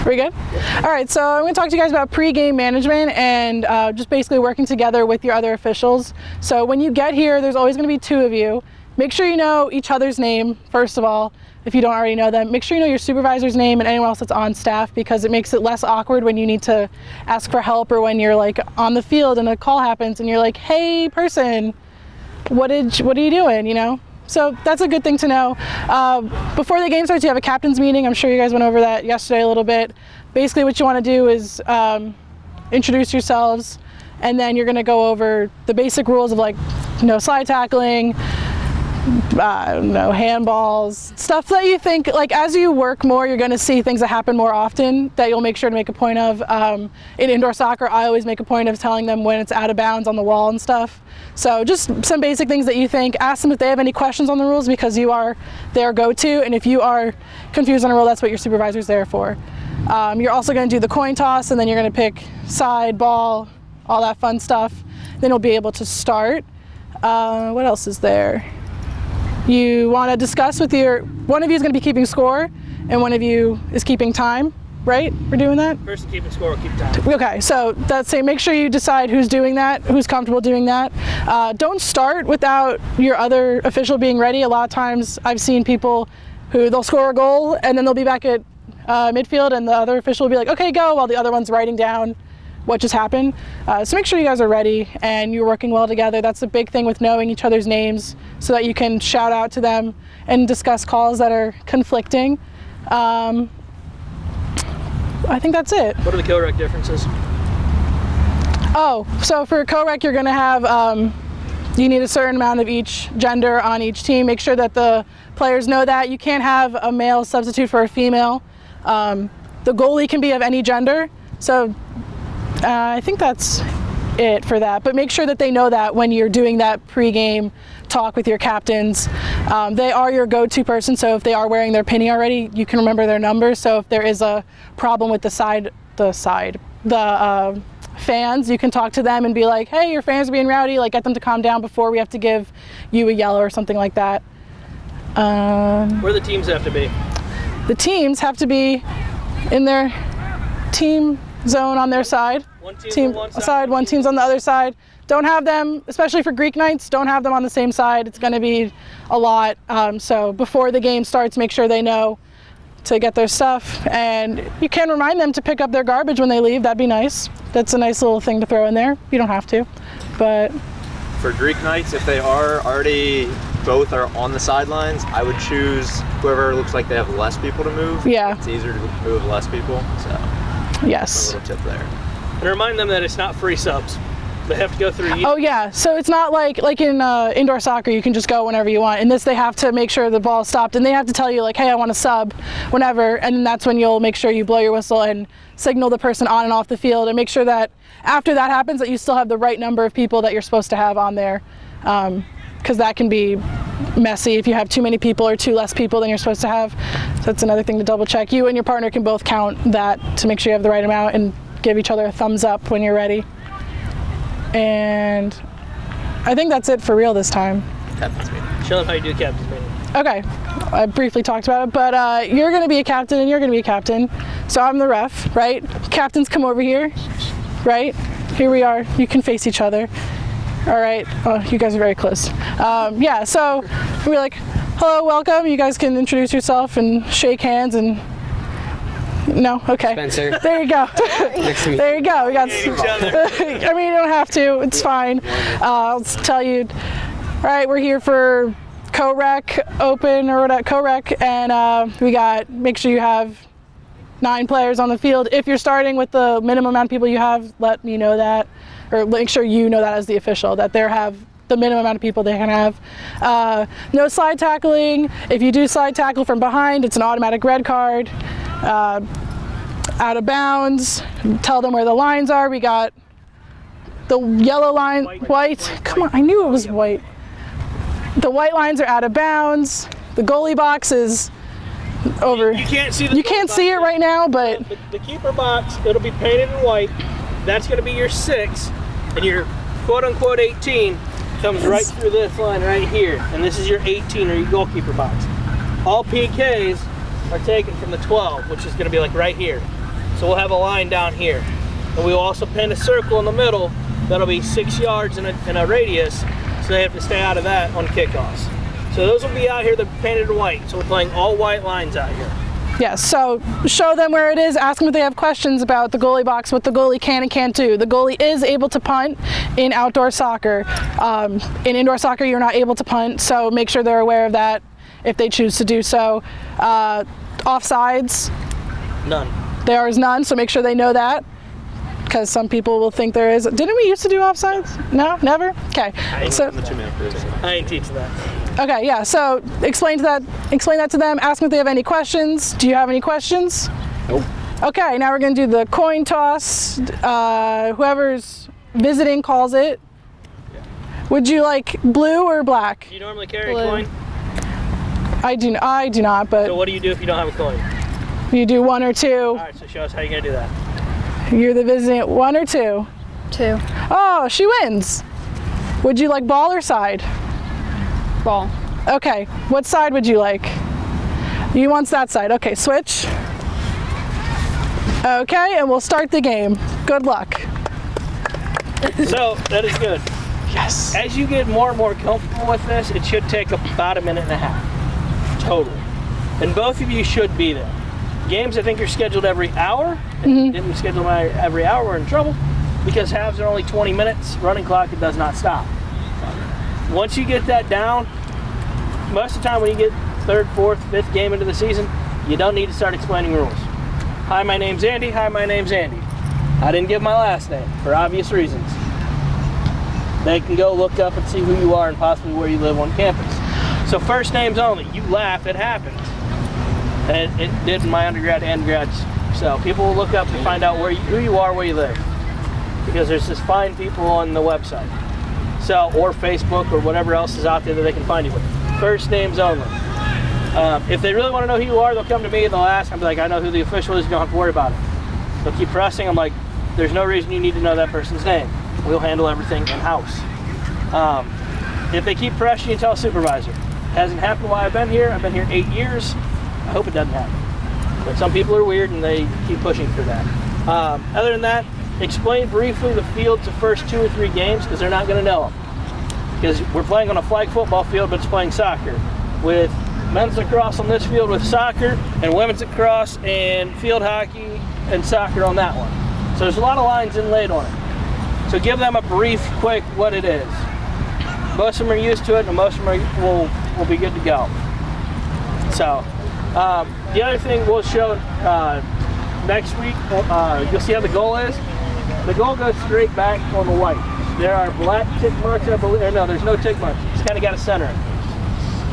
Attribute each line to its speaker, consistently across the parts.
Speaker 1: We good? All right, so I'm going to talk to you guys about pre-game management and just basically working together with your other officials. So when you get here, there's always going to be 2 of you. Make sure you know each other's name, first of all, if you don't already know them. Make sure you know your supervisor's name and anyone else that's on staff, because it makes it less awkward when you need to ask for help, or when you're like on the field and a call happens and you're like, hey person, what are you doing, you know? So that's a good thing to know. Before the game starts, you have a captain's meeting. I'm sure you guys went over that yesterday a little bit. Basically what you want to do is introduce yourselves, and then you're going to go over the basic rules of, like, no slide tackling, no handballs, stuff that you think, like, as you work more, you're going to see things that happen more often that you'll make sure to make a point of. In indoor soccer, I always make a point of telling them when it's out of bounds on the wall and stuff. So just some basic things that you think. Ask them if they have any questions on the rules, because you are their go-to, and if you are confused on a rule, that's what your supervisor's there for. You're also going to do the coin toss, and then you're going to pick side, ball, all that fun stuff. Then you'll be able to start. What else is there? You want to discuss with one of you is going to be keeping score, and one of you is keeping time, right? We're doing that?
Speaker 2: Person keeping score will keep time.
Speaker 1: Okay, so that's saying make sure you decide who's doing that, who's comfortable doing that. Don't start without your other official being ready. A lot of times I've seen people who they'll score a goal and then they'll be back at midfield, and the other official will be like, okay, go, while the other one's writing down what just happened. So make sure you guys are ready and you're working well together. That's the big thing with knowing each other's names, so that you can shout out to them and discuss calls that are conflicting. I think that's it.
Speaker 2: What are the co-rec differences?
Speaker 1: Oh, so for co-rec, you're going to have, you need a certain amount of each gender on each team. Make sure that the players know that. You can't have a male substitute for a female. The goalie can be of any gender. So I think that's it for that. But make sure that they know that when you're doing that pre-game talk with your captains. They are your go-to person, so if they are wearing their penny already, you can remember their numbers. So if there is a problem with the fans, you can talk to them and be like, hey, your fans are being rowdy, like, get them to calm down before we have to give you a yellow or something like that.
Speaker 2: Where do the teams have to be?
Speaker 1: The teams have to be in their team zone on their side.
Speaker 2: One team on one
Speaker 1: side, one team's on the other side. Don't have them, especially for Greek nights, don't have them on the same side. It's going to be a lot. So before the game starts, make sure they know to get their stuff. And you can remind them to pick up their garbage when they leave. That'd be nice. That's a nice little thing to throw in there. You don't have to. But
Speaker 3: for Greek nights, if they are already both are on the sidelines, I would choose whoever looks like they have less people to move.
Speaker 1: Yeah.
Speaker 3: It's easier to move less people. So
Speaker 1: yes.
Speaker 3: A little tip there.
Speaker 2: And remind them that it's not free subs. They have to go through you.
Speaker 1: Oh yeah, so it's not like in indoor soccer you can just go whenever you want. In this, they have to make sure the ball's stopped, and they have to tell you, like, hey, I want to sub whenever, and that's when you'll make sure you blow your whistle and signal the person on and off the field, and make sure that after that happens that you still have the right number of people that you're supposed to have on there, because that can be messy if you have too many people or too less people than you're supposed to have. So that's another thing to double check. You and your partner can both count that to make sure you have the right amount, and give each other a thumbs up when you're ready. And I think that's it for real this time.
Speaker 3: Captain's meeting.
Speaker 2: Show them how you do captain's meeting.
Speaker 1: Okay, I briefly talked about it, but you're going to be a captain and you're going to be a captain. So I'm the ref, right? Captains come over here, right? Here we are. You can face each other. All right. Oh, you guys are very close. Yeah, so we're like, hello, welcome. You guys can introduce yourself and shake hands and... No? Okay.
Speaker 4: Spencer.
Speaker 1: There you go.
Speaker 4: Next to me.
Speaker 1: There you go. We got.
Speaker 2: Each other.
Speaker 1: I mean, you don't have to. It's fine. I'll tell you. All right, we're here for co-rec open or whatever, co-rec, and we got. Make sure you have 9 players on the field. If you're starting with the minimum amount of people you have, let me know that, or make sure you know that as the official, that they have the minimum amount of people they can have. No slide tackling. If you do slide tackle from behind, it's an automatic red card. Out of bounds, tell them where the lines are. We got the yellow line, white. Come on, I knew it was white. The white lines are out of bounds. The goalie box is over.
Speaker 2: You can't see the
Speaker 1: You can't see it right now, but
Speaker 2: the keeper box, it'll be painted in white. That's going to be your 6, and your quote-unquote 18 comes right through this line right here, and this is your 18 or your goalkeeper box. All PKs are taken from the 12, which is going to be like right here. So we'll have a line down here. And we'll also pin a circle in the middle that'll be 6 yards in a radius, so they have to stay out of that on kickoffs. So those will be out here, they're painted in white. So we're playing all white lines out here.
Speaker 1: Yes, so show them where it is, ask them if they have questions about the goalie box, what the goalie can and can't do. The goalie is able to punt in outdoor soccer. In indoor soccer, you're not able to punt, so make sure they're aware of that if they choose to do so. Offsides?
Speaker 2: None.
Speaker 1: There is none, so make sure they know that, because some people will think there is. Didn't we used to do offsides? No, never? Okay. So,
Speaker 3: In the 2-minute period.
Speaker 2: I ain't teaching that.
Speaker 1: okay, yeah, so explain that to them, ask them if they have any questions. Do you have any questions?
Speaker 3: Nope.
Speaker 1: Okay, now we're gonna do the coin toss. Whoever's visiting calls it. Would you like blue or black?
Speaker 2: Do you normally carry
Speaker 4: Blue.
Speaker 2: a coin?
Speaker 1: I do not, but
Speaker 2: So what do you do if you don't have a coin?
Speaker 1: you do 1 or 2.
Speaker 2: All right, so show us how you're gonna do that.
Speaker 1: You're the visiting at 1 or 2.
Speaker 4: 2.
Speaker 1: Oh, she wins. Would you like ball or side?
Speaker 4: Ball.
Speaker 1: Okay, what side would you like? You want that side. Okay, switch. Okay, and we'll start the game. Good luck.
Speaker 2: So that is good.
Speaker 1: Yes.
Speaker 2: As you get more and more comfortable with this, it should take about 1.5 minutes total. And both of you should be there. Games, I think, are scheduled every hour. If you didn't schedule them every hour, we're in trouble, because halves are only 20 minutes. Running clock, it does not stop. Once you get that down, most of the time when you get 3rd, 4th, 5th game into the season, you don't need to start explaining rules. Hi, my name's Andy. Hi, my name's Andy. I didn't give my last name for obvious reasons. They can go look up and see who you are and possibly where you live on campus. So first names only. You laugh, it happens. And it did in my undergrad and grads. So people will look up and find out who you are, where you live. Because there's just fine people on the website. So, or Facebook or whatever else is out there that they can find you with. First names only. If they really want to know who you are, they'll come to me and they'll ask. I'll be like, I know who the official is, you don't have to worry about it. They'll keep pressing. I'm like, there's no reason you need to know that person's name. We'll handle everything in-house. If they keep pressing, you tell a supervisor. Hasn't happened while I've been here. I've been here 8 years. I hope it doesn't happen. But some people are weird and they keep pushing for that. Other than that, explain briefly the fields the first 2 or 3 games, because they're not going to know them. Because we're playing on a flag football field, but it's playing soccer. With men's lacrosse on this field with soccer, and women's lacrosse and field hockey and soccer on that one. So there's a lot of lines inlaid on it. So give them a brief, quick what it is. Most of them are used to it, and most of them will be good to go. So the other thing we'll show next week, you'll see how the goal is. The goal goes straight back on the white. There are black tick marks, I believe. No, there's no tick marks. You just kind of got to center it.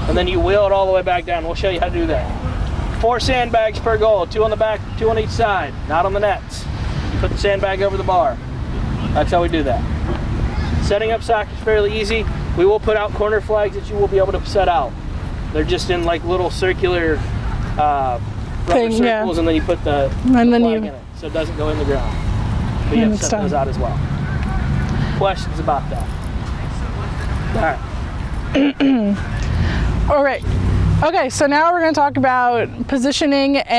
Speaker 2: And then you wheel it all the way back down. We'll show you how to do that. 4 sandbags per goal, 2 on the back, 2 on each side, not on the nets. You put the sandbag over the bar. That's how we do that. Setting up soccer is fairly easy. We will put out corner flags that you will be able to set out. They're just in like little circular rubber circles,
Speaker 1: yeah.
Speaker 2: and then you put the flag in it, so it doesn't go in the ground. But you have to set those out as well. Questions about that? All right.
Speaker 1: All right. Okay, so now we're going to talk about positioning and